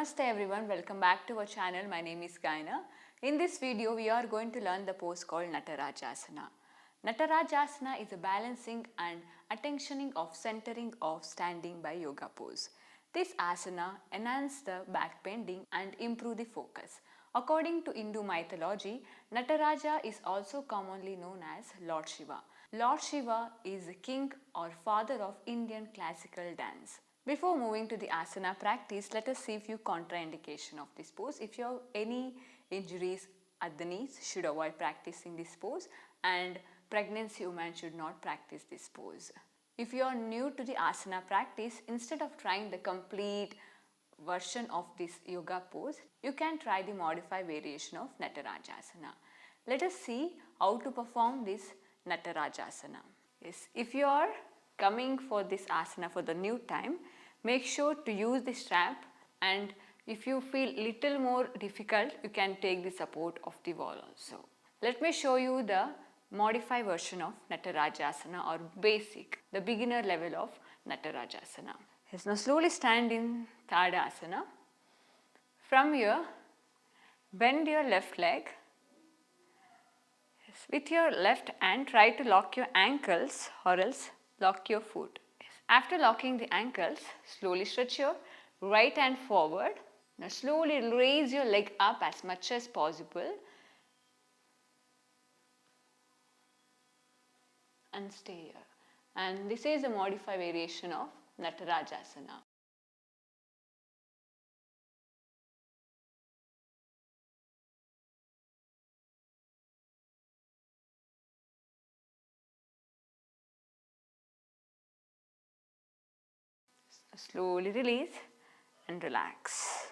Namaste everyone, welcome back to our channel. My name is Gayana. In this video, we are going to learn the pose called Natarajasana. Natarajasana is a balancing and attentioning of centering of standing by yoga pose. This asana enhances the back bending and improve the focus. According to Hindu mythology, Nataraja is also commonly known as Lord Shiva. Lord Shiva is the king or father of Indian classical dance. Before moving to the asana practice, let us see a few contraindication of this pose. If you have any injuries at the knees, should avoid practicing this pose, and pregnancy women should not practice this pose. If you are new to the asana practice, instead of trying the complete version of this yoga pose, you can try the modified variation of Natarajasana. Let us see how to perform this Natarajasana. Yes, if you are coming for this asana for the new time, make sure to use the strap, and if you feel little more difficult, you can take the support of the wall also. Let me show you the modified version of Natarajasana or basic, the beginner level of Natarajasana. Yes, now slowly stand in Tadasana. From here, bend your left leg. Yes, with your left hand, try to lock your ankles or else lock your foot. Yes. After locking the ankles, slowly stretch your right hand forward. Now slowly raise your leg up as much as possible and stay here. And this is a modified variation of Natarajasana. Slowly release and relax.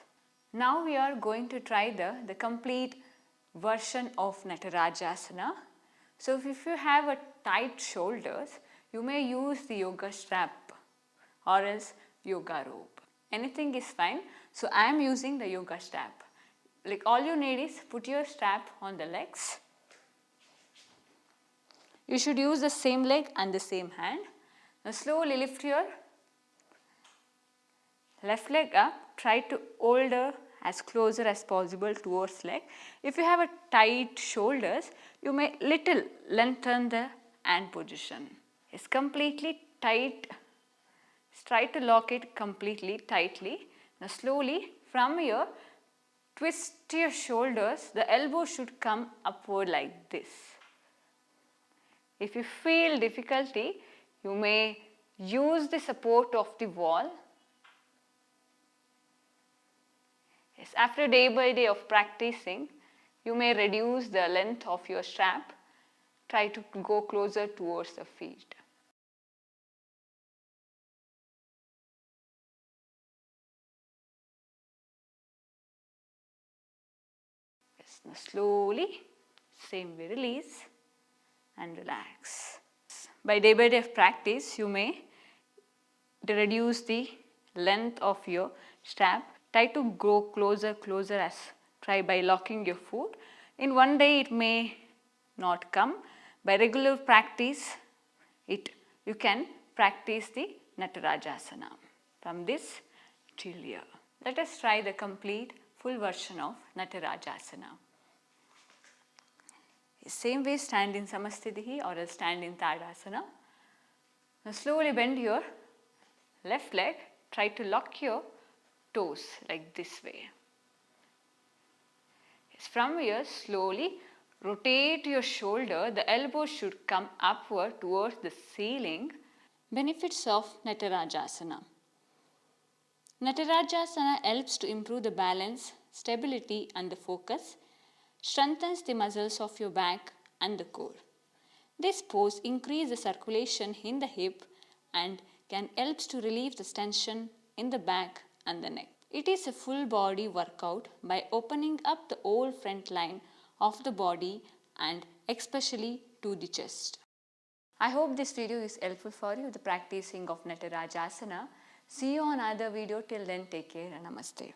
Now we are going to try the complete version of Natarajasana. So if you have a tight shoulders, you may use the yoga strap or else yoga rope. Anything is fine. So I am using the yoga strap. Like all you need is put your strap on the legs. You should use the same leg and the same hand. Now slowly lift your left leg up, try to hold her as closer as possible towards leg. If you have a tight shoulders, you may little lengthen the hand position. It's completely tight. Try to lock it completely tightly. Now slowly from here, twist your shoulders. The elbow should come upward like this. If you feel difficulty, you may use the support of the wall. Yes, after day by day of practicing, you may reduce the length of your strap. Try to go closer towards the feet. Yes, now slowly, same way release and relax. By day of practice, you may reduce the length of your strap. Try to go closer as try by locking your foot. In one day it may not come. By regular practice, you can practice the Natarajasana from this till here. Let us try the complete full version of Natarajasana. Same way, stand in Samastitihi or else stand in Tadasana. Now slowly bend your left leg. Try to lock your toes like this way. Yes, from here, slowly rotate your shoulder. The elbow should come upward towards the ceiling. Benefits of Natarajasana. Natarajasana helps to improve the balance, stability and the focus. Strengthens the muscles of your back and the core. This pose increases the circulation in the hip and can help to relieve the tension in the back and the neck. It is a full body workout by opening up the whole front line of the body and especially to the chest. I hope this video is helpful for you, the practicing of Natarajasana. See you on another video. Till then, take care and namaste.